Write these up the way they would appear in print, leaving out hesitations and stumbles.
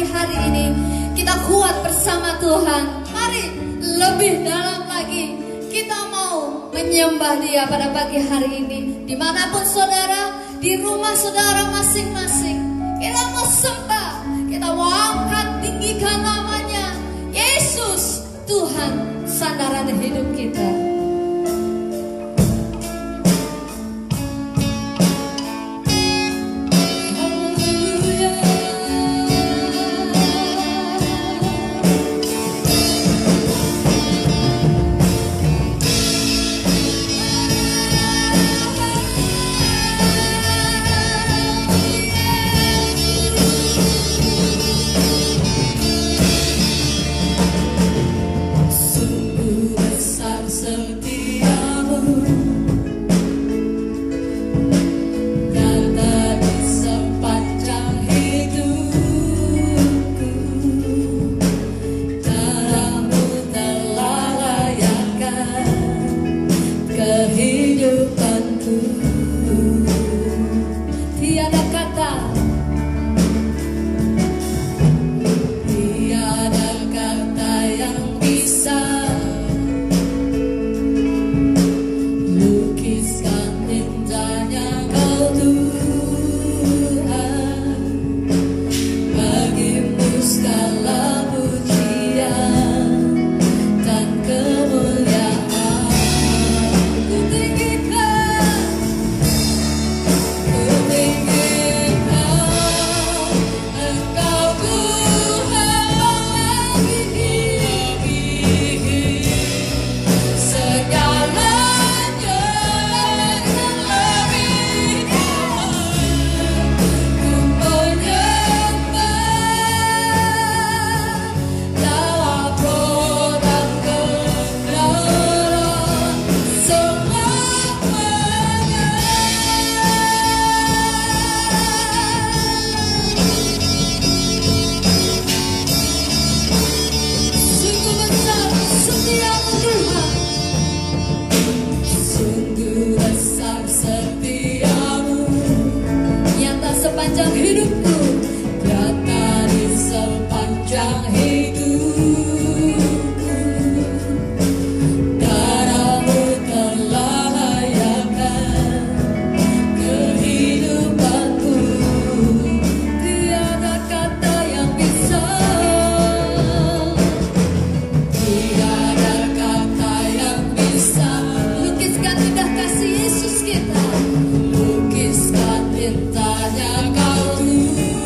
pagi hari ini kita kuat bersama Tuhan. Mari lebih dalam lagi kita mau menyembah Dia pada pagi hari ini. Dimanapun saudara, di rumah saudara masing-masing, kita mau sembah, kita mau angkat tinggikan namanya Yesus, Tuhan sandaran hidup kita. Sepanjang hidupku, nyata di sepanjang hidupku, darahmu telah layakkan kehidupanku. Tiada kata yang bisa, tiada kata yang bisa lukiskan indah kasih Yesus kita, lukiskan cintanya Kau Tuhan.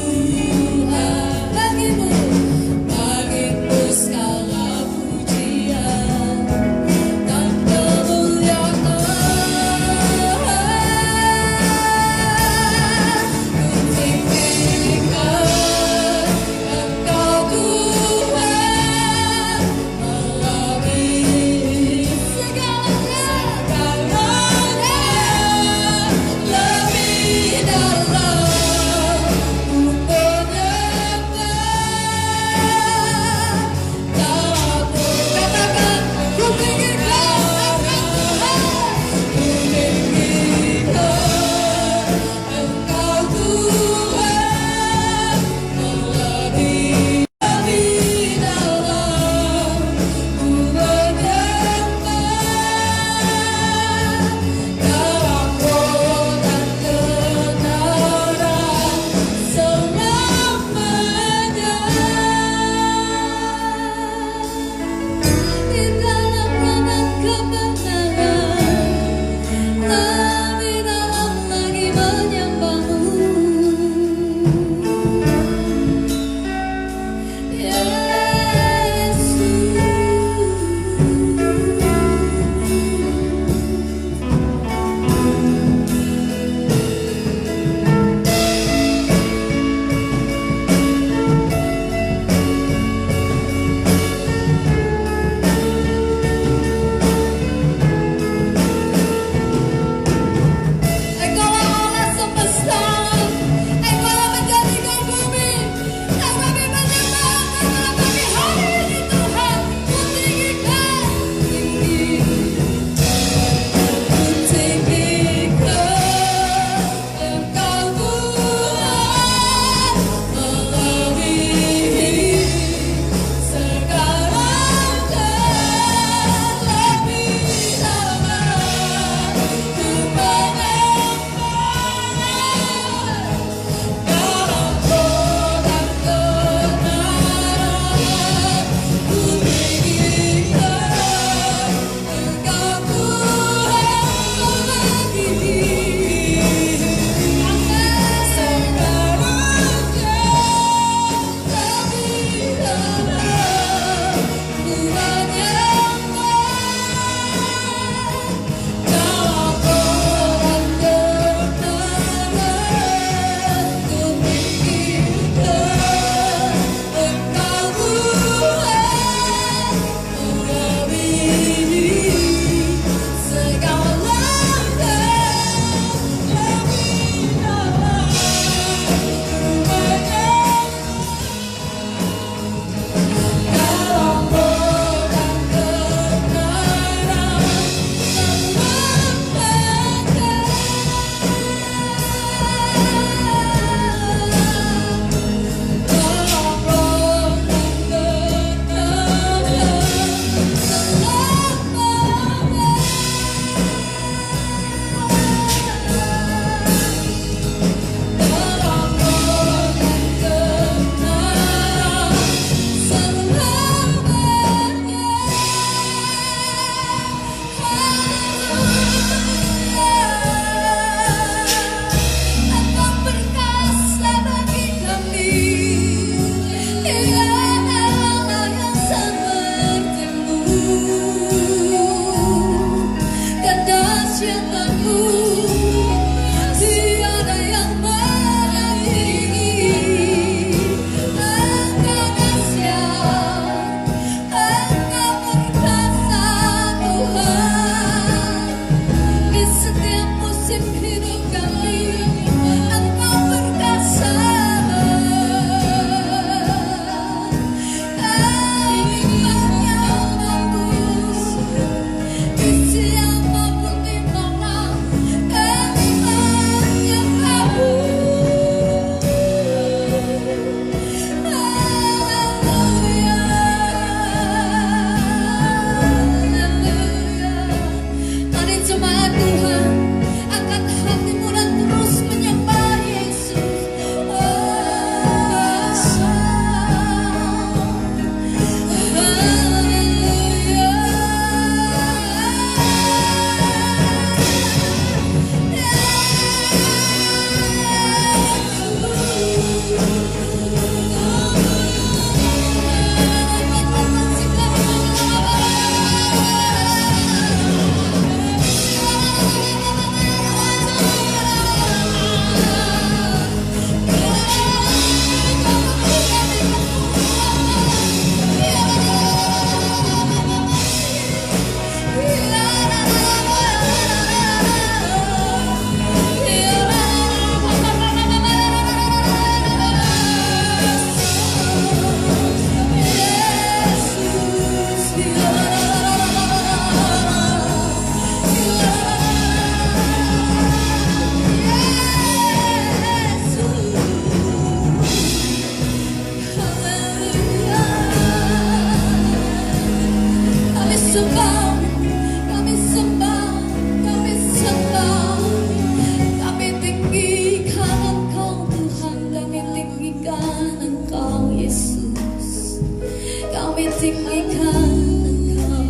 tinggikan Engkau,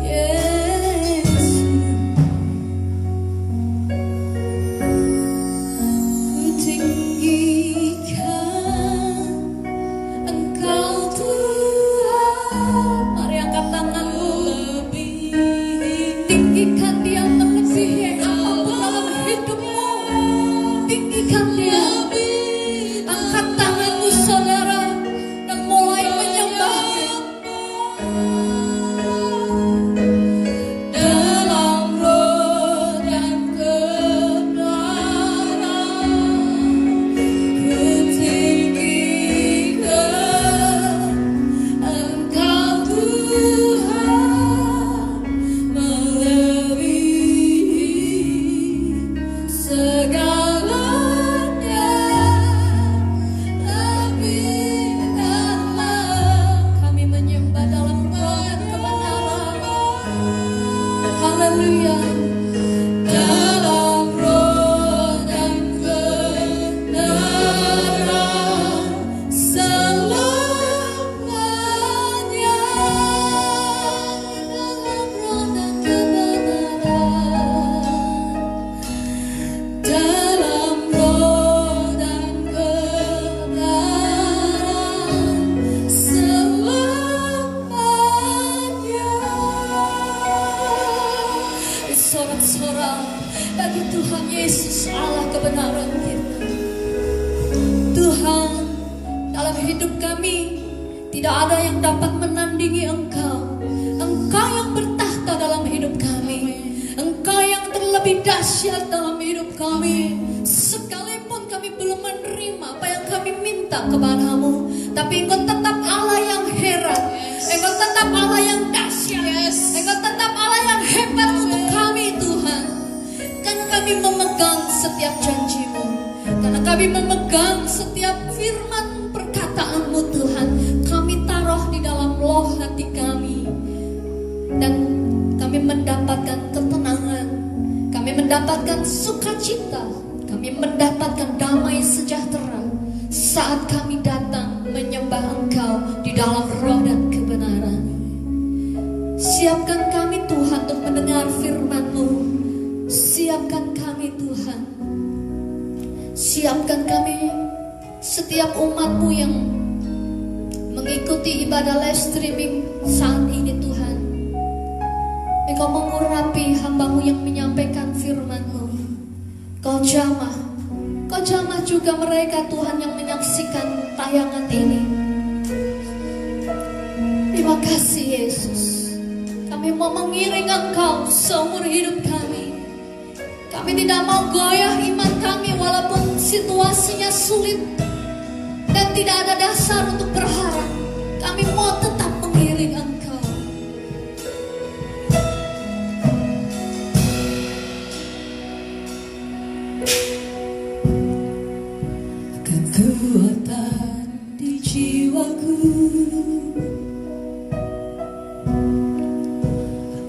Yesus. Ku tinggikan Engkau Tuhan. Mari angkat tanganmu, tinggikan Dia melebihi apapun dalam hidupmu. Tinggikan Dia. Angkat tanganmu saudara dan mulai menyembah-Nya. Dalam roh dan kebenaran, ku tinggikan Engkau Tuhan, melebihi segalanya. Lebih dalam kami menyembah dalam roh dan kebenaran. Haleluya. Dalam roh dan kebenaran selamanya. Dalam roh dan kebenaran selamanya. Sorak-sorak bagi Tuhan Yesus Allah kebenaran kita. Tuhan, dalam hidup kami tidak ada yang dapat menandingi Engkau. Engkau yang bertahta dalam hidup kami. Engkau yang terlebih dahsyat dalam hidup kami. Sekalipun kami belum menerima apa yang kami minta kepadamu, tapi Engkau tetap Allah yang heran. Engkau tetap Allah yang dahsyat. Engkau tetap Allah yang hebat untuk kami Tuhan. Karena kami memegang setiap janji-Mu, karena kami memegang setiap firman perkataan-Mu Tuhan. Kami taruh di dalam loh hati kami, dan kami mendapatkan ketenangan, kami mendapatkan sukacita, kami mendapatkan damai sejahtera saat kami datang menyembah Engkau di dalam roh dan kebenaran. Siapkan kami Tuhan untuk mendengar firman-Mu. Siapkan kami Tuhan. Siapkan kami setiap umat-Mu yang mengikuti ibadah live streaming saat ini Tuhan. Engkau mengurapi hamba-Mu yang menyampaikan firman-Mu. Kau jamah juga mereka Tuhan yang menyaksikan tayangan ini. Terima kasih Yesus. Kami mau mengiring Engkau seumur hidup kami. Kami tidak mau goyah iman kami walaupun situasinya sulit dan tidak ada dasar untuk berharap. Kami mau tetap mengiring Engkau. Kekuatan di jiwaku,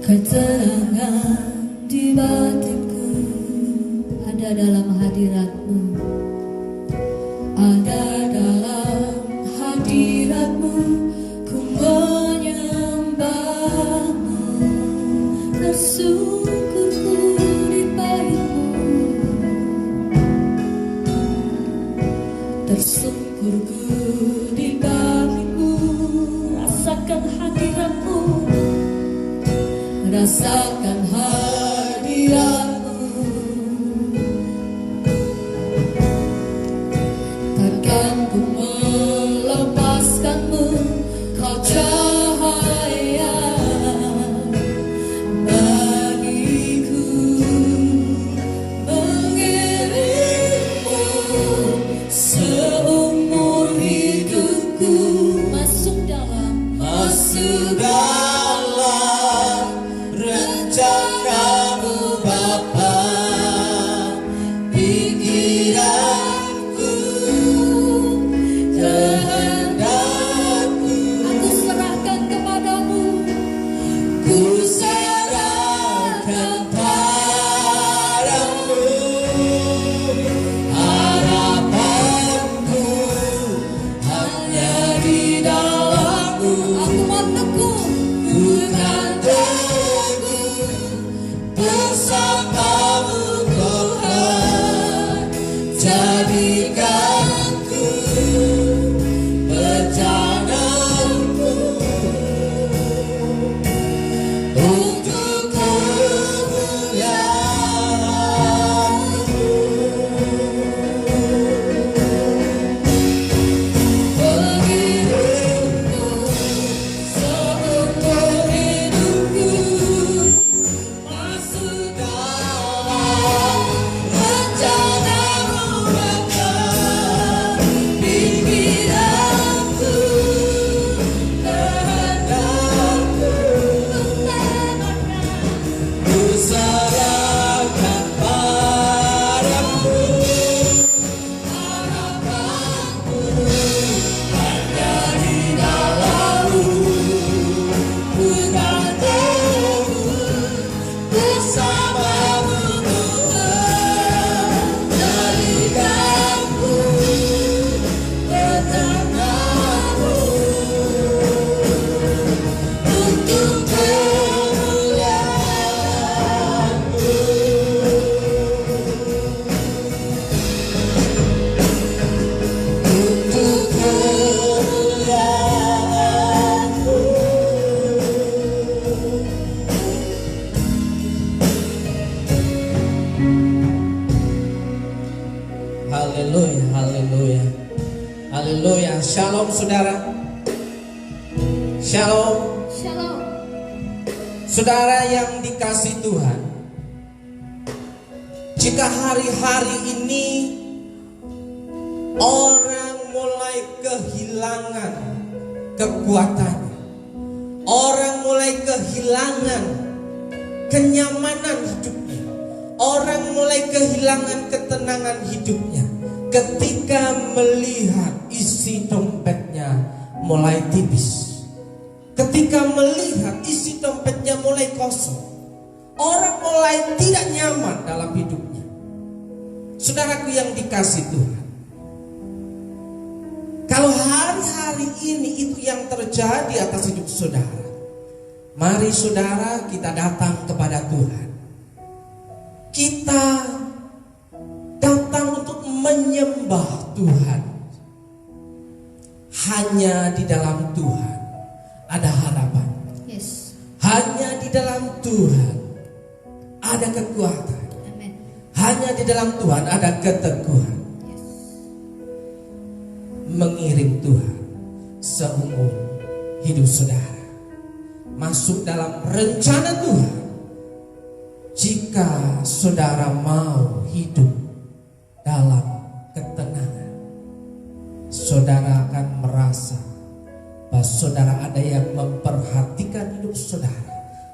ketenangan di batinku ada dalam hadirat-Mu. Ada dalam hadirat-Mu, ku menyembah-Mu. Tersungkurku di bait-Mu, tersungkurku di bait-Mu. Rasakan hadirat-Mu, rasakan hadirat-Mu. Takkan ku melepaskan-Mu, Kau cahaya bagiku. Mengiring-Mu seumur hidupku. Masuk dalam rencana Haleluya. Shalom saudara. Shalom. Shalom. Saudara yang dikasihi Tuhan, jika hari-hari ini orang mulai kehilangan kekuatannya, orang mulai kehilangan kenyamanan hidupnya, orang mulai kehilangan ketenangan hidupnya ketika melihat isi dompetnya mulai tipis, ketika melihat isi dompetnya mulai kosong, orang mulai tidak nyaman dalam hidupnya. Saudaraku yang dikasihi Tuhan, kalau hari-hari ini itu yang terjadi atas hidup saudara, mari saudara kita datang kepada Tuhan. Kita datang untuk menyembah Tuhan. Hanya di dalam Tuhan ada harapan. Yes. Hanya di dalam Tuhan ada kekuatan. Amen. Hanya di dalam Tuhan ada keteguhan. Yes. Mengiring Tuhan seumur hidup saudara masuk dalam rencana Tuhan. Jika saudara mau hidup dalam ketenangan, saudara akan merasa bahwa saudara ada yang memperhatikan hidup saudara.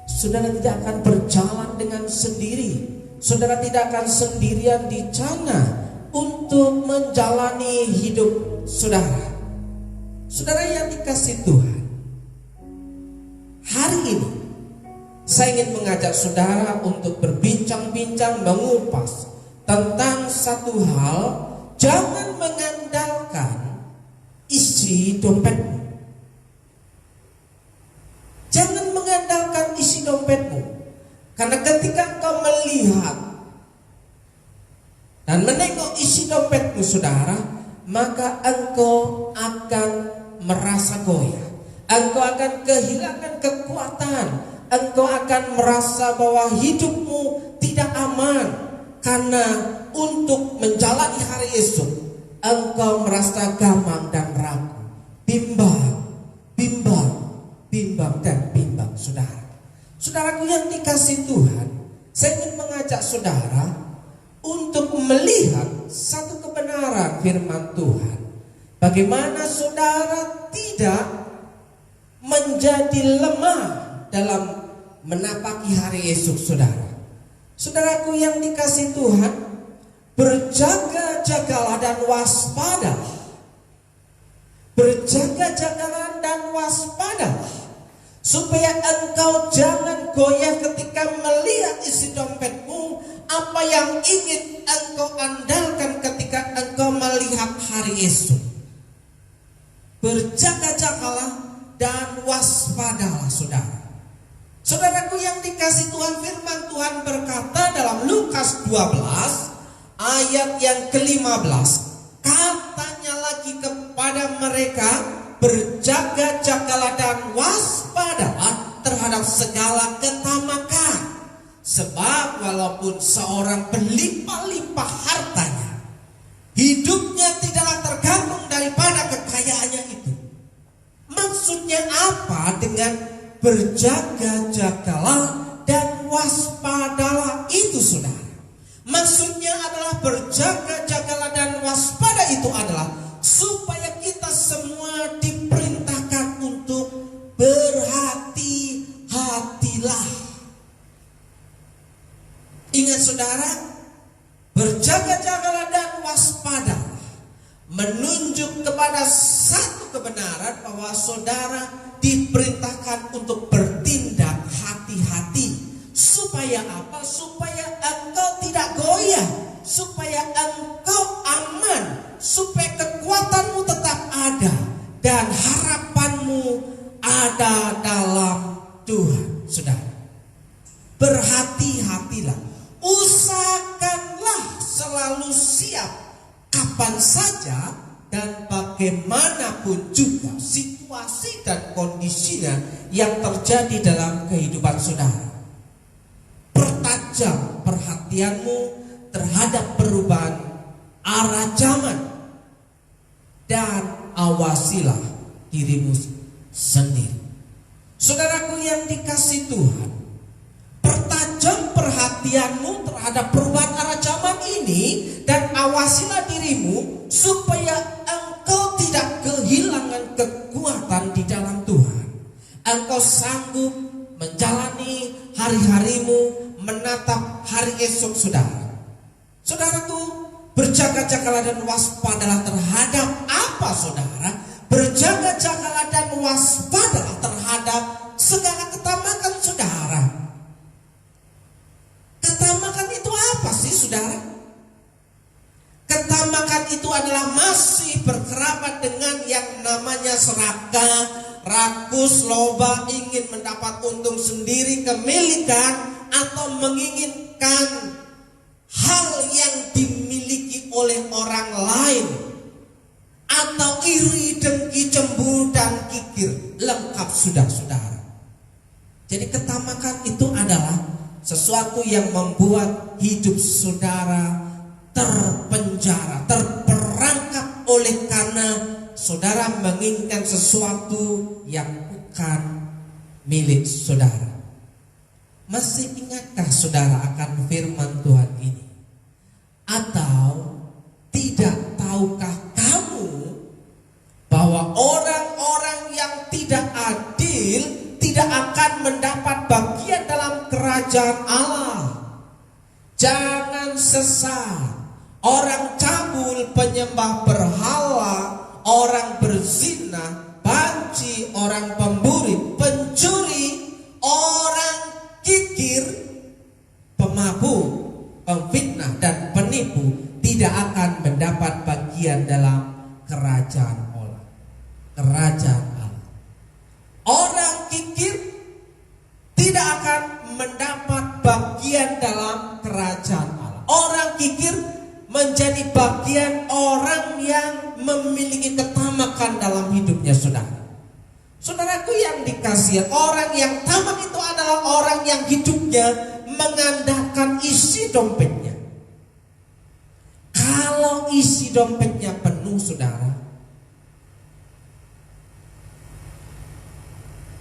Saudara tidak akan berjalan dengan sendiri. Saudara tidak akan sendirian di sana untuk menjalani hidup saudara. Saudara yang dikasihi Tuhan, hari ini saya ingin mengajak saudara untuk berbincang-bincang, mengupas tentang satu hal. Jangan mengandalkan isi dompetmu. Jangan mengandalkan isi dompetmu. Karena ketika engkau melihat dan menengok isi dompetmu saudara, maka engkau akan merasa goyah. Engkau akan kehilangan kekuatan. Engkau akan merasa bahwa hidupmu tidak aman. Karena untuk menjalani hari esok, engkau merasa gamang dan ragu, bimbang dan bimbang saudara. Saudaraku yang dikasihi Tuhan, saya ingin mengajak saudara untuk melihat satu kebenaran firman Tuhan. Bagaimana saudara tidak menjadi lemah dalam menapaki hari esok saudara. Saudaraku yang dikasihi Tuhan, berjaga-jagalah dan waspada. Berjaga-jagalah dan waspada, supaya engkau jangan goyah ketika melihat isi dompetmu. Apa yang ingin engkau andalkan ketika engkau melihat hari esok. Berjaga-jagalah dan waspadalah saudara. Saudaraku yang dikasihi Tuhan, firman Tuhan berkata dalam Lukas 12 ayat yang ke-15, katanya lagi kepada mereka, berjaga-jagalah dan waspadalah terhadap segala ketamakan. Sebab walaupun seorang berlimpah-limpah hartanya, hidupnya tidaklah tergantung daripada kekayaannya itu. Maksudnya apa dengan berjaga-jagalah dan waspadalah itu saudara? Maksudnya adalah berjaga-jagalah dan waspada itu adalah supaya kita semua diperintahkan untuk berhati-hatilah. Ingat saudara, berjaga-jagalah dan waspadalah menunjuk kepada satu kebenaran bahwa saudara diperintahkan untuk bertindak hati-hati. Supaya apa? Supaya engkau tidak goyah, supaya engkau aman, supaya kekuatanmu tetap ada dan harapanmu ada dalam Tuhan. Saudara, berhati-hatilah, usahakanlah selalu siap kapan saja dan bagaimanapun juga situasi dan kondisinya yang terjadi dalam kehidupan saudara. Pertajam perhatianmu terhadap perubahan arah zaman. dan awasilah dirimu sendiri. Saudaraku yang dikasihi Tuhan, pertajam perhatianmu terhadap perubahan arah zaman ini dan awasilah dirimu supaya engkau tidak kehilangan kekuatan di dalam Tuhan. Engkau sanggup menjalani hari-harimu, menatap hari esok saudara. Saudaraku, berjaga-jagalah dan waspadalah terhadap apa saudara? Berjaga-jagalah dan waspadalah terhadap segala ketamakan saudara. Ketamakan itu apa sih saudara? Ketamakan itu adalah masih berkerabat dengan yang namanya serakah, rakus, loba, ingin mendapat untung sendiri, kemilikan, atau menginginkan hal yang dimiliki oleh orang lain, atau iri, dengki, cemburu, dan kikir. Lengkap sudah saudara. Jadi ketamakan itu adalah sesuatu yang membuat hidup saudara terpenjara, terperangkap oleh karena saudara menginginkan sesuatu yang bukan milik saudara. Masih ingatkah saudara akan firman Tuhan ini? Atau tidak tahukah kamu bahwa orang-orang yang tidak adil tidak akan mendapat bagian dalam kerajaan Allah? Jangan sesat. Orang cabul, penyembah berhala, orang berzina, banci, orang pemburi, pencuri, orang kikir, pemabuk, pemfitnah, dan penipu tidak akan mendapat bagian dalam kerajaan Allah. Kerajaan Allah. Orang kikir tidak akan mendapat bagian dalam kerajaan Allah. Orang kikir menjadi bagian orang yang memiliki ketamakan dalam hidupnya saudara. Saudaraku yang dikasihi, orang yang tamak itu adalah orang yang hidupnya mengandalkan isi dompetnya. Kalau isi dompetnya penuh saudara,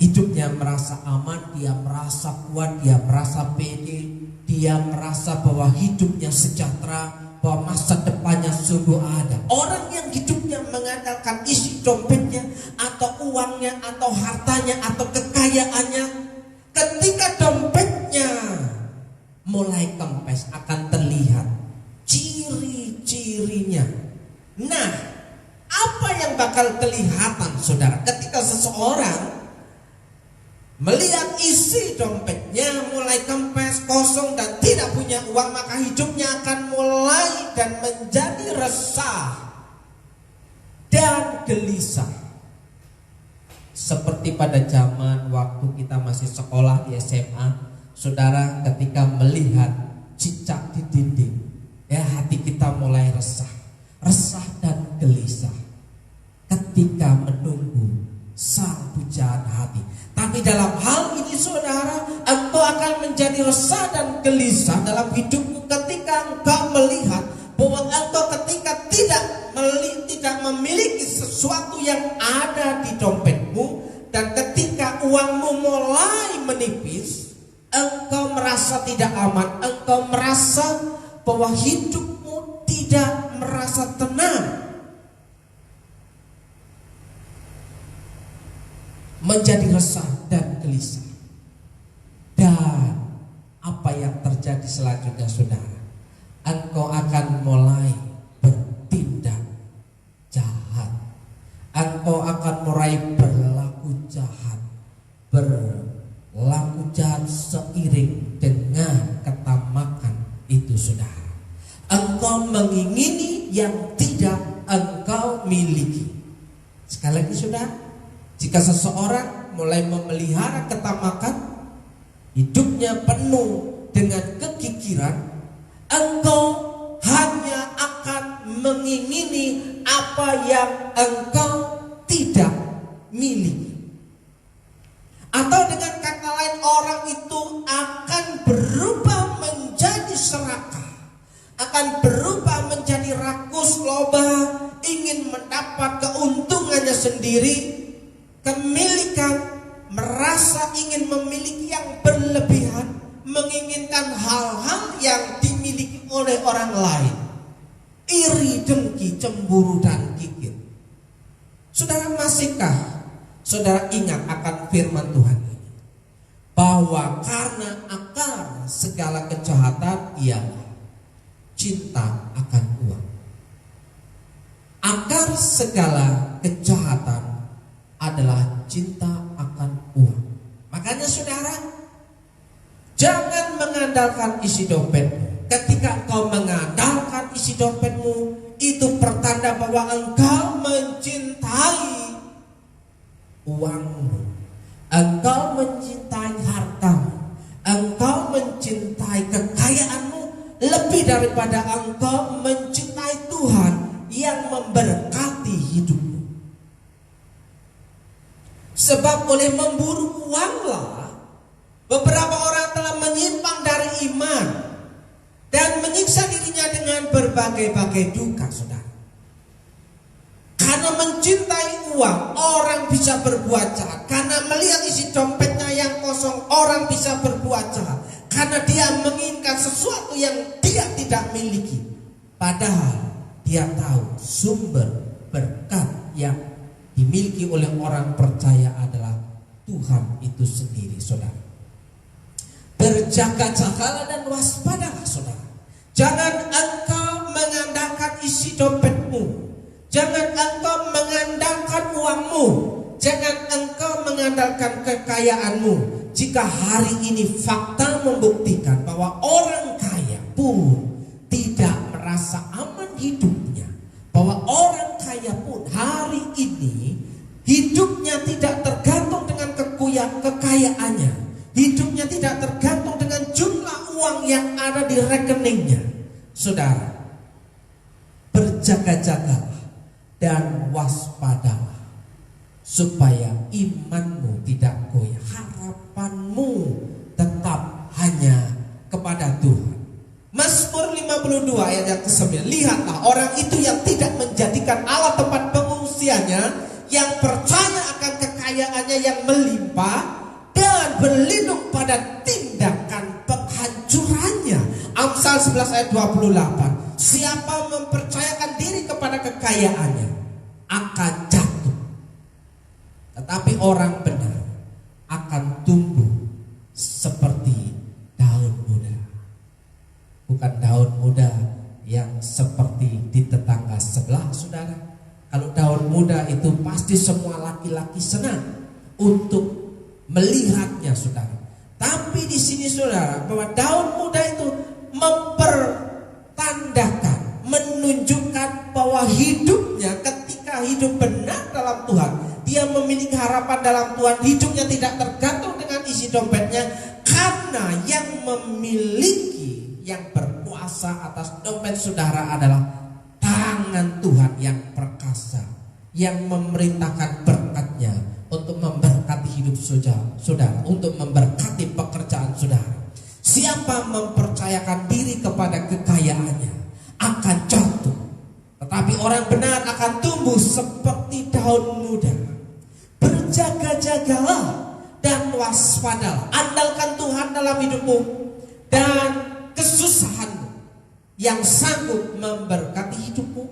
hidupnya merasa aman, dia merasa kuat, dia merasa pede, dia merasa bahwa hidupnya sejahtera, bahwa masa depannya sungguh ada. Orang yang hidupnya mengandalkan isi dompetnya atau uangnya atau hartanya atau kekayaannya, ketika dompetnya mulai kempes akan terlihat ciri-cirinya. Nah, apa yang bakal kelihatan saudara ketika seseorang melihat isi dompetnya mulai kempes, kosong, dan tidak punya uang? Maka hidupnya akan mulai dan menjadi resah dan gelisah. Seperti pada zaman waktu kita masih sekolah di SMA, saudara, ketika melihat cicak di dinding, ya hati kita mulai resah dan gelisah ketika menunggu sang pujaan hati. Tapi dalam hal ini saudara, engkau akan menjadi resah dan gelisah dalam hidupmu ketika engkau melihat bahwa engkau ketika tidak memiliki sesuatu yang ada di dompetmu, dan ketika uangmu mulai menipis, engkau merasa tidak aman, engkau merasa bahwa hidupmu tidak merasa tenang, menjadi resah dan gelisah. Dan apa yang terjadi selanjutnya saudara? Engkau akan mulai bertindak jahat. Engkau akan mulai berlaku jahat seiring dengan ketamakan itu saudara. Engkau mengingini yang tidak engkau miliki. Sekali lagi saudara, jika seseorang mulai memelihara ketamakan, hidupnya penuh dengan kekikiran, engkau hanya akan mengingini apa yang engkau tidak miliki. Atau dengan kata lain, orang itu akan berubah menjadi serakah, akan berubah menjadi rakus, loba, ingin mendapat kepentingannya sendiri, kemilikan, merasa ingin memiliki yang berlebihan, menginginkan hal-hal yang dimiliki oleh orang lain. Iri, dengki, cemburu, dan gigit. Saudara, masihkah saudara ingat akan firman Tuhan ini? Bahwa karena akar segala kejahatan ialah cinta akan uang. Akar segala kejahatan adalah cinta akan uang. Makanya saudara, jangan mengandalkan isi dompetmu. Ketika engkau mengandalkan isi dompetmu, itu pertanda bahwa engkau mencintai uangmu, engkau mencintai hartamu, engkau mencintai kekayaanmu lebih daripada engkau mencintai Tuhan yang memberkati hidupmu. Sebab oleh memburu uanglah beberapa orang telah menyimpang dari iman dan menyiksa dirinya dengan berbagai-bagai duka, saudara. Karena mencintai uang, orang bisa berbuat jahat. Karena melihat isi dompetnya yang kosong, orang bisa berbuat jahat. Karena dia menginginkan sesuatu yang dia tidak miliki. Padahal dia tahu sumber berkat yang dimiliki oleh orang percaya adalah Tuhan itu sendiri, saudara. Berjaga-jagalah dan waspadalah, saudara. Jangan engkau mengandalkan isi dompetmu. Jangan engkau mengandalkan uangmu. Jangan engkau mengandalkan kekayaanmu. Jika hari ini fakta membuktikan bahwa orang kaya pun tidak merasa aman hidupnya, bahwa orang kaya pun hari ini hidupnya tidak tergantung dengan kekayaannya, hidupnya tidak tergantung dengan jumlah uang yang ada di rekeningnya. Saudara, berjaga-jagalah dan waspadalah supaya imanmu tidak goyah, harapanmu tetap hanya kepada Tuhan. Mazmur 52 ayat yang ke-9. Lihatlah orang itu yang tidak menjadikan Allah tempat pengungsiannya, yang percaya akan kekayaannya yang melimpah dan berlindung pada tindakan penghancurannya. Amsal 11 ayat 28. Siapa mempercayakan diri kepada kekayaannya akan jatuh, tetapi orang benar akan tumbuh seperti daun muda. Bukan daun muda yang seperti di tetangga sebelah, saudara. Kalau daun muda itu pasti semua laki-laki senang untuk melihatnya, saudara. Tapi di sini, saudara, bahwa daun muda itu mempertandakan, menunjukkan bahwa hidupnya ketika hidup benar dalam Tuhan, dia memiliki harapan dalam Tuhan. Hidupnya tidak tergantung dengan isi dompetnya, karena yang memiliki, yang berkuasa atas dompet saudara adalah tangan Tuhan yang perkasa, yang memerintahkan berkatnya untuk memberkati hidup saudara, untuk memberkati pekerjaan saudara. Siapa mempercayakan diri kepada kekayaannya akan jatuh, tetapi orang benar akan tumbuh seperti daun muda. Berjaga-jagalah dan waspadalah. Andalkan Tuhan dalam hidupmu dan kesusahanmu, yang sanggup memberkati hidupmu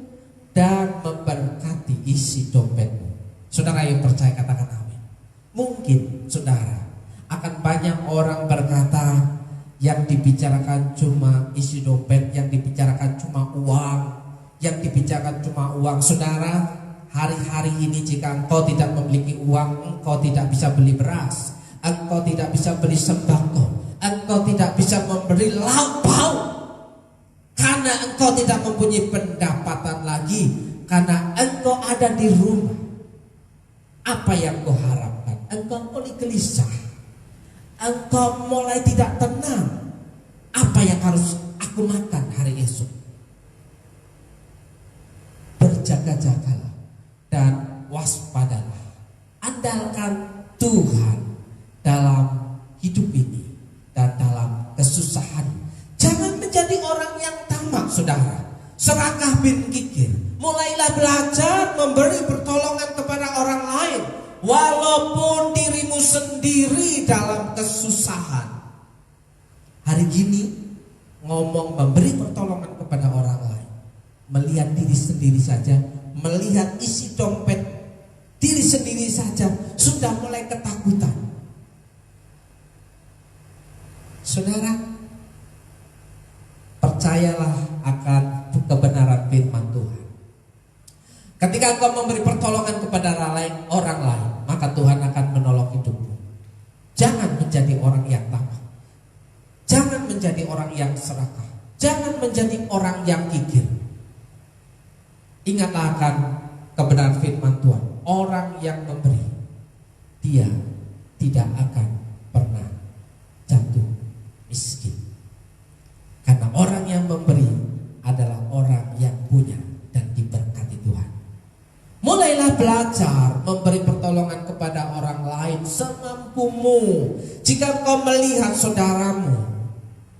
dan memberkati isi dompetmu. Saudara yang percaya katakan amin. Mungkin saudara akan banyak orang berkata, yang dibicarakan cuma isi dompet, yang dibicarakan cuma uang, yang dibicarakan cuma uang. Saudara, hari-hari ini jika engkau tidak memiliki uang, engkau tidak bisa beli beras, engkau tidak bisa beli sembako, engkau tidak bisa membeli lauk pauk, karena engkau tidak mempunyai pendapatan lagi, karena engkau ada di rumah. Apa yang kau harapkan? Engkau mulai gelisah, engkau mulai tidak tenang. Apa yang harus aku makan hari esok? Berjaga-jagalah dan waspadalah. Andalkan Tuhan dalam hidup ini dan dalam kesusahan. Jangan menjadi orang yang tamak, saudara. Serakah bin kikir. Mulailah belajar memberi pertolongan kepada walaupun dirimu sendiri dalam kesusahan. Hari gini ngomong memberi pertolongan kepada orang lain, melihat diri sendiri saja, melihat isi dompet diri sendiri saja sudah mulai ketakutan. Saudara, percayalah akan kebenaran firman Tuhan. Ketika engkau memberi pertolongan kepada orang lain, maka Tuhan akan menolong hidupmu. Jangan menjadi orang yang tamak. Jangan menjadi orang yang serakah. Jangan menjadi orang yang kikir. Ingatlah akan kebenaran firman Tuhan. Orang yang memberi, dia tidak akan pernah jatuh miskin. Karena orang yang memberi adalah orang yang punya dan diberkati Tuhan. Mulailah belajar memberi pertolongan kepada orang lain semampumu. Jika kau melihat saudaramu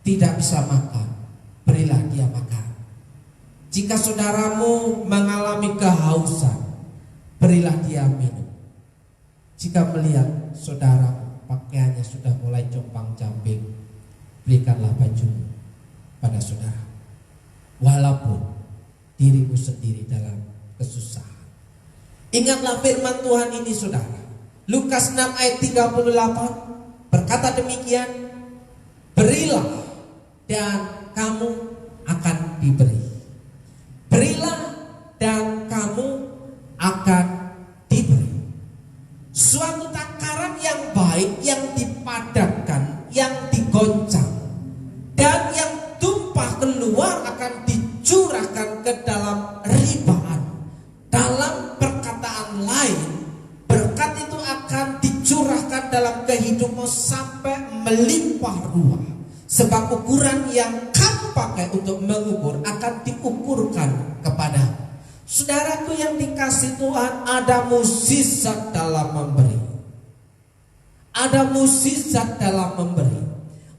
tidak bisa makan, berilah dia makan. Jika saudaramu mengalami kehausan, berilah dia minum. Jika melihat saudara pakaiannya sudah mulai compang-camping, berikanlah baju pada saudara. Walaupun dirimu sendiri dalam kesusahan. Ingatlah firman Tuhan ini saudara. Lukas 6 ayat 38 berkata demikian, berilah dan kamu akan diberi. Berilah dan kamu akan diberi. Suatu takaran yang baik, yang dipadatkan, yang digoncang, dan yang tumpah keluar akan dicurahkan ke dalam ribaan. Dalam perkataan lain, berkat itu akan dicurahkan dalam kehidupanmu sampai melimpah ruah. Sebab ukuran yang kamu pakai untuk mengukur akan diukurkan kepada. Saudaraku yang dikasih Tuhan, ada mukjizat dalam memberi. Ada mukjizat dalam memberi.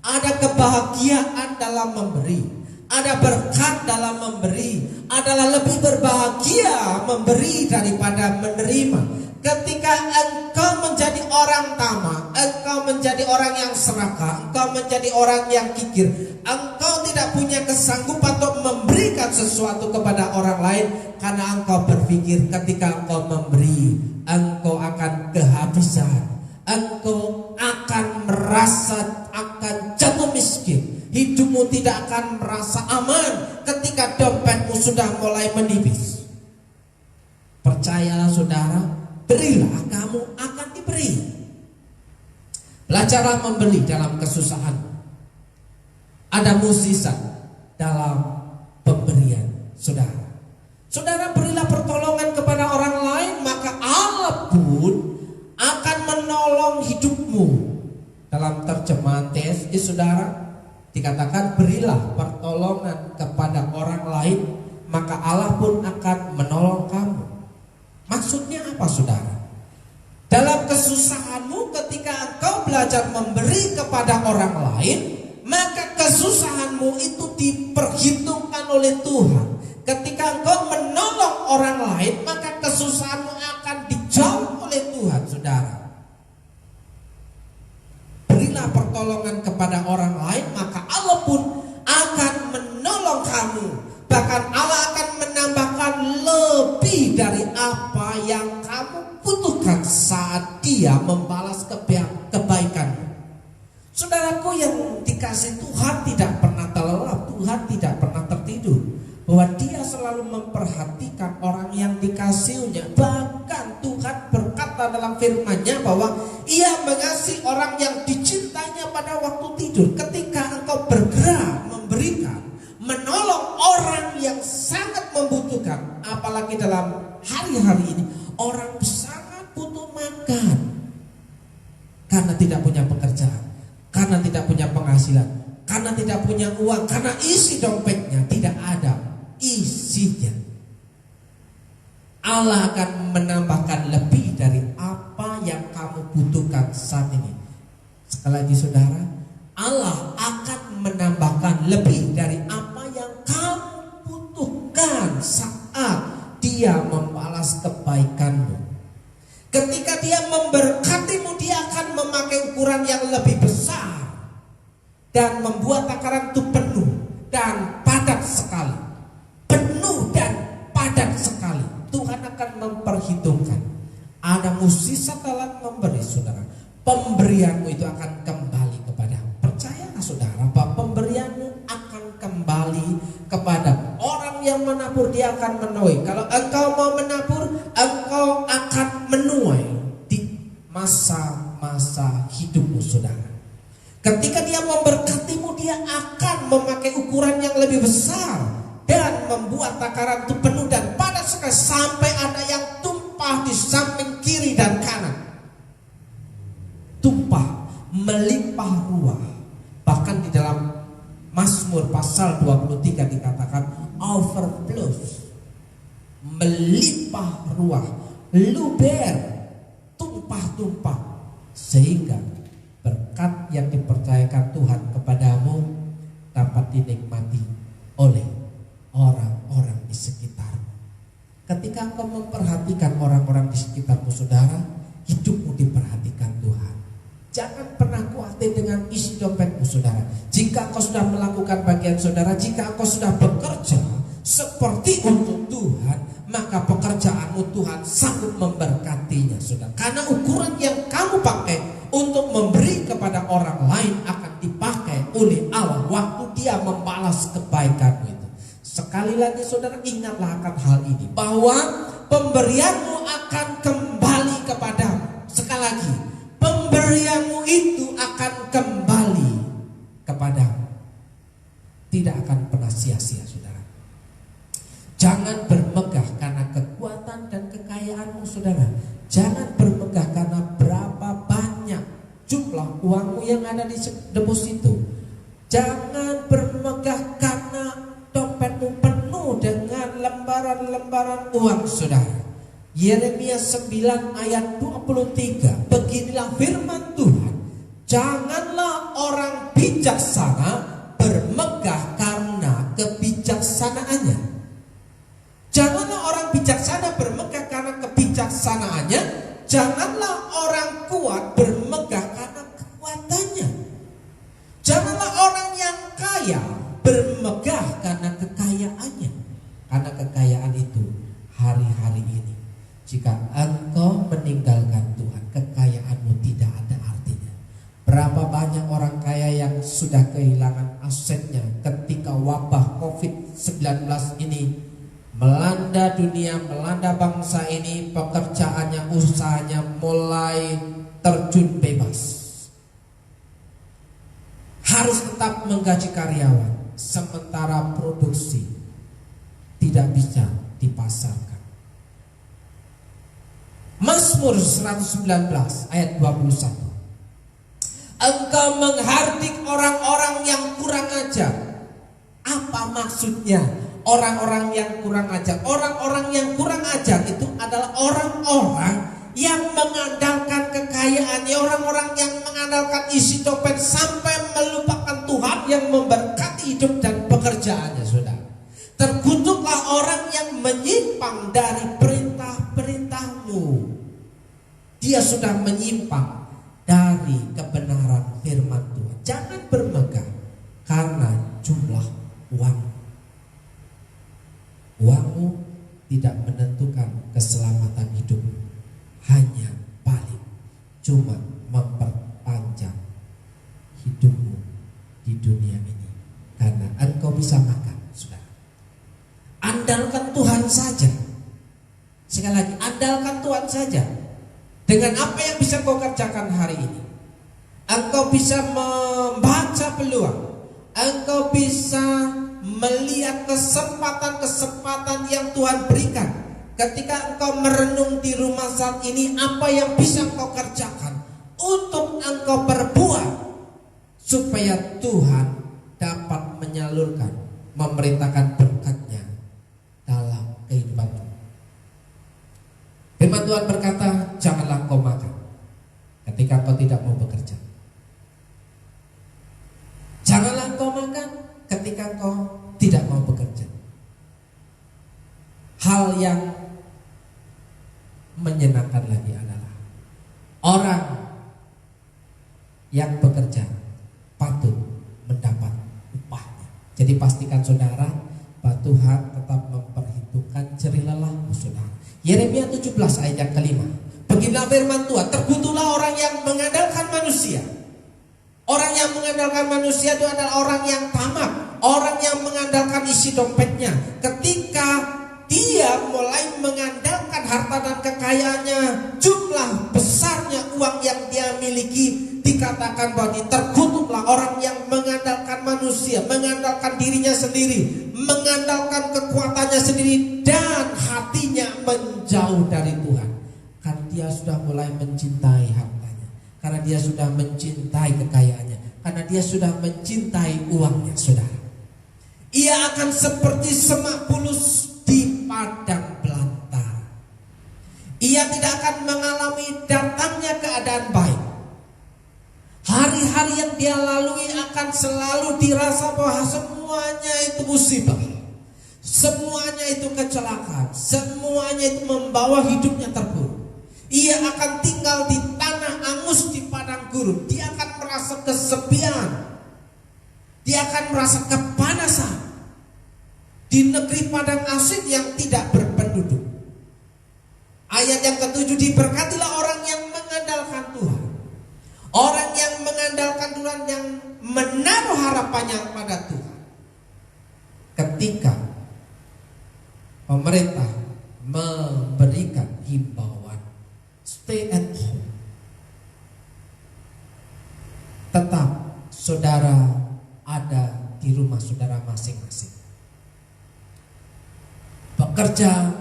Ada kebahagiaan dalam memberi. Ada berkat dalam memberi. Adalah lebih berbahagia memberi daripada menerima. Ketika engkau menjadi orang tamak, engkau menjadi orang yang serakah, engkau menjadi orang yang kikir, engkau tidak punya kesanggupan untuk memberikan sesuatu kepada orang lain, karena engkau berpikir ketika engkau memberi, engkau akan kehabisan, engkau akan merasa akan jatuh miskin. Hidupmu tidak akan merasa aman ketika dompetmu sudah mulai menipis. Percayalah saudara, berilah kamu akan diberi. Belajarlah memberi dalam kesusahan. Ada mukjizat dalam pemberian saudara. Saudara berilah pertolongan kepada orang lain, maka Allah pun akan menolong hidupmu. Dalam terjemahan TSI saudara dikatakan berilah pertolongan kepada orang lain, maka Allah pun akan menolong kamu. Maksudnya apa saudara? Dalam kesusahanmu, ketika engkau belajar memberi kepada orang lain, maka kesusahanmu itu diperhitungkan oleh Tuhan. Ketika engkau menolong orang lain, maka kesusahanmu akan dijawab oleh Tuhan saudara. Berilah pertolongan kepada orang lain, maka Allah pun akan menolong kamu. Bahkan Allah akan menambahkan lebih dari apa yang kamu butuhkan saat Dia membalas kebaikanmu. Saudaraku yang dikasih Tuhan tidak pernah terlelap, Tuhan tidak pernah tertidur. Bahwa Dia selalu memperhatikan orang yang dikasihinya. Bahkan Tuhan berkata dalam firman-Nya bahwa Ia mengasihi orang yang dicintainya pada waktu tidur. Ketika engkau bergerak memberikan, menolong orang yang sangat membutuhkan, apalagi dalam hari-hari ini orang sangat butuh makan karena tidak punya pekerjaan, karena tidak punya penghasilan, karena tidak punya uang, karena isi dompetnya tidak ada isinya. Allah akan menambahkan lebih dari apa yang kamu butuhkan saat ini. Sekali lagi saudara, Allah akan menambahkan lebih dari apa yang kamu butuhkan saat Dia membalas kebaikanmu. Ketika dia memberkatimu, dia akan memakai ukuran yang lebih besar dan membuat takaran itu penuh dan padat sekali. Penuh dan padat sekali. Tuhan akan memperhitungkan. Ada musisat dalam memberi, saudara. Pemberianmu itu akan kembali kepadamu. Percayalah saudara, bahwa pemberianmu akan kembali kepada orang yang menabur. Dia akan menuai. Kalau engkau mau menabur, engkau akan menuai di masa-masa hidupmu, saudara. Ketika dia memberkatimu, dia akan memakai ukuran yang lebih besar dan membuat takaran itu penuh dan padat sekali sampai ada yang tumpah di samping kiri dan kanan. Tumpah, melimpah ruah. Bahkan di dalam Mazmur pasal 23 dikatakan overflows, melimpah ruah, luber, tumpah-tumpah, sehingga berkat yang dipercayakan Tuhan kepadamu dapat dinikmati oleh orang-orang di sekitarmu. Ketika engkau memperhatikan orang-orang di sekitarmu, saudara, hidupmu diperhatikan Tuhan. Jangan pernah khawatir dengan isi dompetmu, saudara. Jika engkau sudah melakukan bagian saudara, jika engkau sudah bekerja seperti untuk Tuhan, maka pekerjaanmu Tuhan sanggup memberkatinya, saudara. Karena ukuran yang kamu pakai untuk memberi kepada orang lain akan dipakai oleh Allah waktu dia membalas kebaikanmu itu. Sekali lagi saudara, ingatlah akan hal ini, bahwa pemberianmu akan kembali kepadamu. Sekali lagi, pemberianmu itu akan kembali kepadamu. Tidak akan pernah sia-sia, saudara. Jangan bermegah karena kekuatan dan kekayaanmu, saudara. Jangan bermegah karena berapa banyak jumlah uangmu yang ada di deposito. Jangan bermegah karena dompetmu penuh dengan lembaran-lembaran uang, saudara. Yeremia 9 ayat 23. Beginilah firman Tuhan. Janganlah orang bijaksana bermegah karena kebijaksanaannya. Janganlah orang bijaksana bermegah karena kebijaksanaannya. Janganlah orang kuat bermegah karena kekuatannya. Janganlah orang yang kaya bermegah karena kekayaannya. Karena kekayaan itu hari-hari ini, jika engkau meninggalkan Tuhan, kekayaanmu tidak ada artinya. Berapa banyak orang kaya yang sudah kehilangan asetnya ketika wabah COVID-19 ini melanda dunia, melanda bangsa ini. Pekerjaannya, usahanya mulai terjun bebas. Harus tetap menggaji karyawan, sementara produksi tidak bisa dipasarkan. Mazmur 119 ayat 21. Engkau menghardik orang-orang yang kurang ajar. Apa maksudnya orang-orang yang kurang ajar? Orang-orang yang kurang ajar itu adalah orang-orang yang mengandalkan kekayaannya, orang-orang yang mengandalkan isi dompet sampai melupakan Tuhan yang memberkati hidup dan pekerjaannya, saudara. Terkutuklah orang yang menyimpang dari perintah-perintahmu. Dia sudah menyimpang dari kebenaran firman Tuhan. Jangan bermegah karena jumlah uang. Uangmu tidak menentukan keselamatan hidupmu. Hanya paling cuma memperpanjang hidupmu di dunia ini. Karena engkau bisa makan, saudara. Andalkan Tuhan saja. Sekali lagi, andalkan Tuhan saja. Dengan apa yang bisa kau kerjakan hari ini, engkau bisa membaca peluang, engkau bisa melihat kesempatan-kesempatan yang Tuhan berikan. Ketika engkau merenung di rumah saat ini, apa yang bisa engkau kerjakan untuk engkau perbuat supaya Tuhan dapat menyalurkan, memerintahkan berkat-Nya dalam kehidupanmu. Firman Tuhan berkata, janganlah engkau makan ketika engkau tidak mau bekerja. Janganlah engkau makan ketika engkau tidak mau bekerja. Hal yang menyenangkan lagi adalah Orang yang bekerja patut mendapat upahnya. Jadi pastikan saudara bahwa Tuhan tetap memperhitungkan jerih lelahmu saudara. Yeremia 17 ayat yang kelima. Beginilah firman Tuhan, terkutuklah orang yang mengandalkan manusia. Orang yang mengandalkan manusia itu adalah orang yang tamak, orang yang mengandalkan isi dompetnya. Ketika dia mulai mengandalkan harta dan kekayaannya, jumlah besarnya uang yang dia miliki, dikatakan bahwa terkutuklah orang yang mengandalkan manusia, mengandalkan dirinya sendiri, mengandalkan kekuatannya sendiri, dan hatinya menjauh dari Tuhan. Karena dia sudah mulai mencintai hartanya, karena dia sudah mencintai kekayaannya, karena dia sudah mencintai uangnya saudara. Ia akan seperti semak bulus di padang belantara. Ia tidak akan mengalami datangnya keadaan baik. Hari-hari yang dia lalui akan selalu dirasa bahwa semuanya itu musibah, semuanya itu kecelakaan, semuanya itu membawa hidupnya terpuruk. Ia akan tinggal di tanah angus di padang gurun. Dia akan merasa kesepian, dia akan merasa kepanasan di negeri padang asing yang tidak berpenduduk. Ayat yang ketujuh, diberkatilah orang yang mengandalkan Tuhan. Orang yang mengandalkan Tuhan, yang menaruh harapannya pada Tuhan. Ketika pemerintah memberikan himbauan stay at home, tetap saudara ada di rumah saudara masing-masing. Bekerja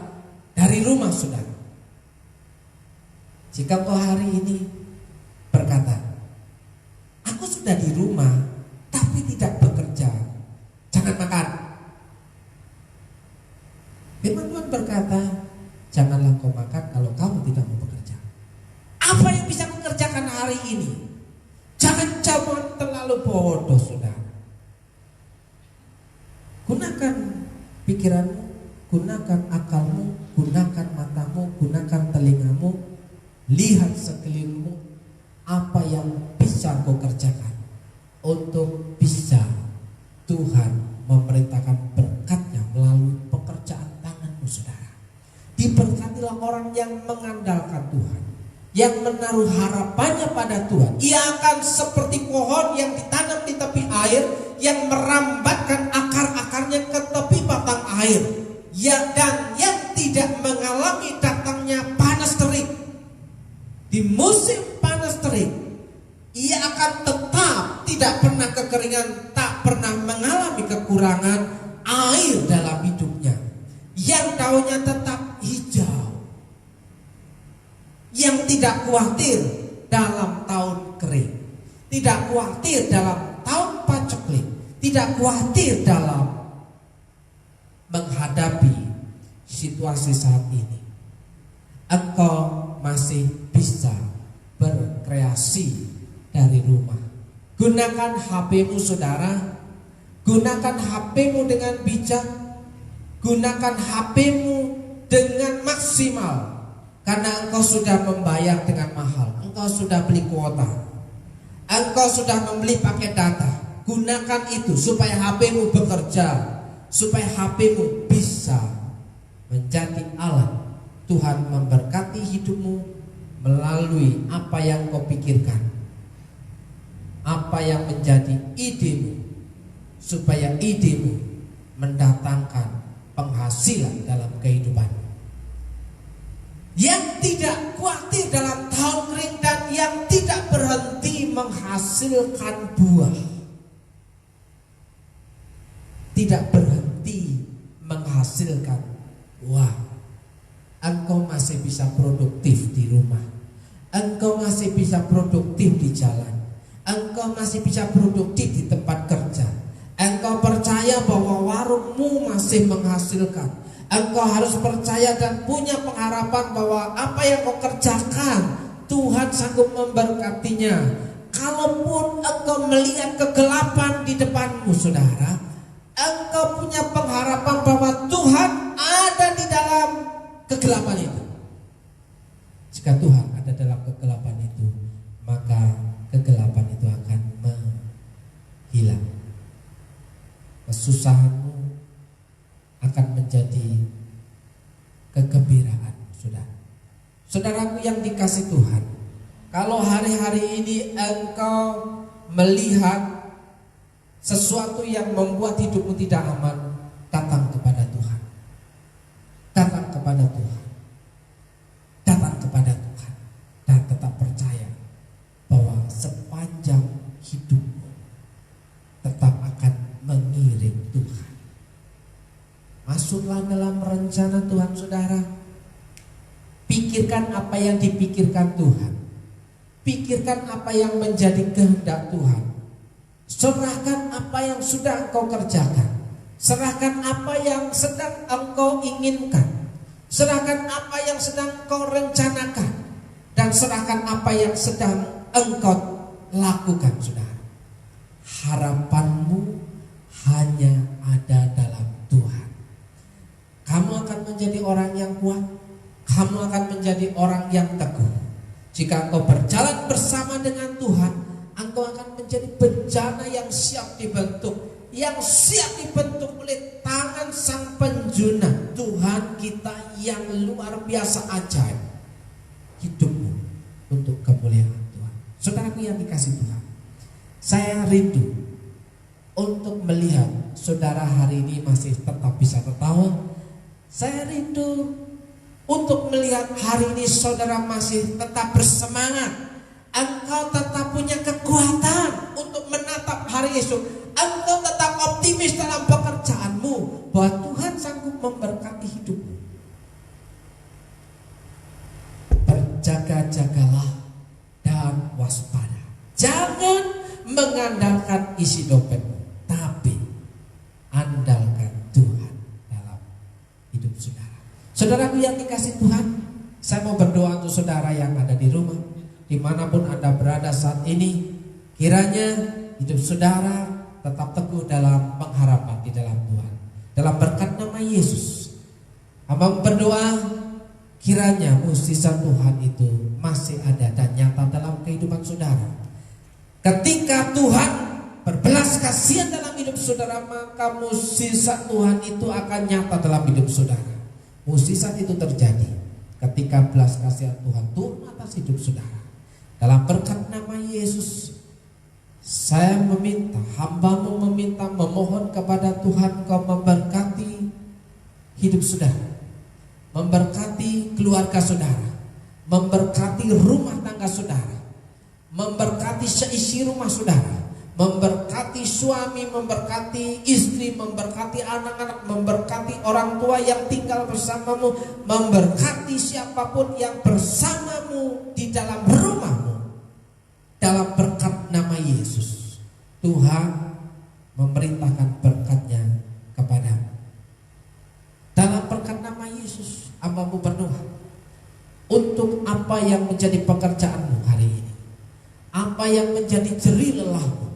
dari rumah saudara. Jika kau hari ini berkata, aku sudah di rumah tapi tidak bekerja, jangan makan. Firman Tuhan berkata, janganlah kau makan kalau kamu tidak mau bekerja. Apa yang bisa kau kerjakan hari ini? Jangan terlalu bodoh saudara. Gunakan pikiranmu, gunakan akalmu, gunakan matamu, gunakan telingamu. Lihat sekelilingmu, apa yang bisa kau kerjakan untuk bisa Tuhan memerintahkan berkatnya melalui pekerjaan tanganmu saudara. Diberkatilah orang yang mengandalkan Tuhan, yang menaruh harapannya pada Tuhan. Ia akan seperti pohon yang ditanam di tepi air, yang merambatkan akar-akarnya ke tepi batang air, ya, dan yang tidak mengalami datangnya panas terik. Di musim panas terik, ia akan tetap tidak pernah kekeringan, tak pernah mengalami kekurangan air dalam hidupnya. Yang daunnya tetap hijau, yang tidak khawatir dalam tahun kering, tidak khawatir dalam tahun paceklik, tidak khawatir dalam menghadapi situasi saat ini. Engkau masih bisa berkreasi dari rumah. Gunakan HP-mu saudara, gunakan HP-mu dengan bijak, gunakan HP-mu dengan maksimal. Karena engkau sudah membayar dengan mahal, engkau sudah beli kuota, engkau sudah membeli paket data. Gunakan itu supaya HP-mu bekerja, supaya HP-mu bisa menjadi alat Tuhan memberkati hidupmu melalui apa yang kau pikirkan, apa yang menjadi idemu, supaya idemu mendatangkan penghasilan dalam kehidupanmu. Yang tidak khawatir dalam tahun kering dan yang tidak berhenti menghasilkan buah, tidak berhenti menghasilkan buah. Engkau masih bisa produktif di rumah, engkau masih bisa produktif di jalan, engkau masih bisa produktif di tempat kerja. Engkau percaya bahwa warungmu masih menghasilkan. Engkau harus percaya dan punya pengharapan bahwa apa yang kau kerjakan Tuhan sanggup memberkatinya. Kalaupun engkau melihat kegelapan di depanmu saudara, engkau punya pengharapan bahwa Tuhan ada di dalam kegelapan itu. Jika Tuhan ada dalam kegelapan itu, maka kegelapan itu akan menghilang. Kesusahanmu akan menjadi kegembiraan, saudara. Saudaraku yang dikasih Tuhan, kalau hari-hari ini engkau melihat sesuatu yang membuat hidupmu tidak aman, datang kepada Tuhan. Datang kepada Tuhan. Datang kepada Tuhan. Dan tetap percaya bahwa sepanjang hidupmu tetap akan mengiring Tuhan. Masuklah dalam rencana Tuhan, saudara. Pikirkan apa yang dipikirkan Tuhan. Pikirkan apa yang menjadi kehendak Tuhan. Serahkan apa yang sudah engkau kerjakan. Serahkan apa yang sedang engkau inginkan. Serahkan apa yang sedang engkau rencanakan. Dan serahkan apa yang sedang engkau lakukan, saudara. Harapanmu hanya ada dalam Tuhan. Kamu akan menjadi orang yang kuat. Kamu akan menjadi orang yang teguh. Jika engkau berjalan bersama dengan Tuhan, engkau akan menjadi bencana yang siap dibentuk, yang siap dibentuk oleh tangan Sang Penjuna, Tuhan kita yang luar biasa ajaib. Hidupmu untuk kemuliaan Tuhan. Saudaraku yang dikasih Tuhan, saya rindu untuk melihat saudara hari ini masih tetap bisa tertawa. Saya rindu untuk melihat hari ini saudara masih tetap bersemangat. Engkau tetap punya kekuatan untuk menatap hari esok. Engkau tetap optimis dalam pekerjaanmu, bahwa Tuhan sanggup memberkati hidupmu. Berjaga-jagalah dan waspada. Jangan mengandalkan isi dompetmu, tapi andalkan Tuhan dalam hidup saudara. Saudaraku yang dikasih Tuhan, saya mau berdoa untuk saudara yang ada di rumah, dimanapun Anda berada saat ini. Kiranya hidup saudara tetap teguh dalam pengharapan di dalam Tuhan. Dalam berkat nama Yesus, Hamba berdoa kiranya mukjizat Tuhan itu masih ada dan nyata dalam kehidupan saudara. Ketika Tuhan berbelas kasihan dalam hidup saudara, maka mukjizat Tuhan itu akan nyata dalam hidup saudara. Mukjizat itu terjadi ketika belas kasihan Tuhan turun atas hidup saudara. Dalam berkat nama Yesus, saya meminta, hambamu meminta, memohon kepada Tuhan, Kau memberkati hidup saudara, memberkati keluarga saudara, memberkati rumah tangga saudara, memberkati seisi rumah saudara, memberkati suami, memberkati istri, memberkati anak-anak, memberkati orang tua yang tinggal bersamamu, memberkati siapapun yang bersamamu di dalam rumahmu. Dalam berkat nama Yesus, Tuhan memerintahkan berkatnya kepadamu. Dalam berkat nama Yesus, hambamu berdoa untuk apa yang menjadi pekerjaanmu hari ini, apa yang menjadi jerih lelahmu,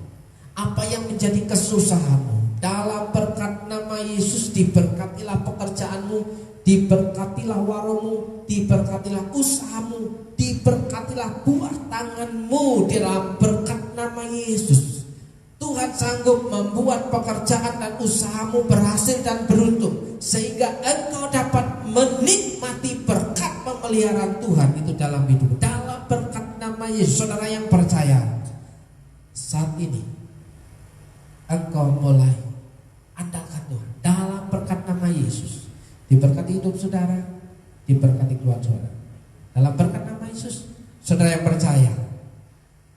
apa yang menjadi kesusahanmu. Dalam berkat nama Yesus, diberkatilah pekerjaanmu, diberkatilah warungmu, diberkatilah usahamu, diberkatilah buah tanganmu. Dalam berkat nama Yesus, Tuhan sanggup membuat pekerjaan dan usahamu berhasil dan beruntung, sehingga engkau dapat menikmati berkat pemeliharaan Tuhan itu dalam hidup. Dalam berkat nama Yesus, saudara yang percaya, saat ini engkau mulai andalkan Tuhan. Dalam berkat nama Yesus, diberkati hidup saudara, diberkati keluarga saudara. Dalam berkat nama Yesus, saudara yang percaya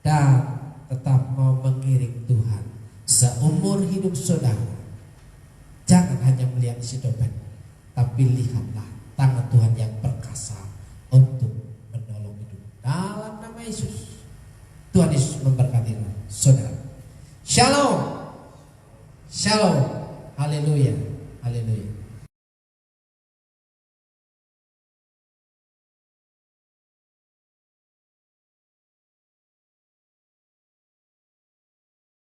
dan tetap mau mengiring Tuhan seumur hidup saudara, jangan hanya melihat isi dompet, tapi lihatlah tangan Tuhan yang perkasa untuk menolong hidup. Dalam nama Yesus, Tuhan Yesus memberkati saudara. Shalom, shalom, haleluya.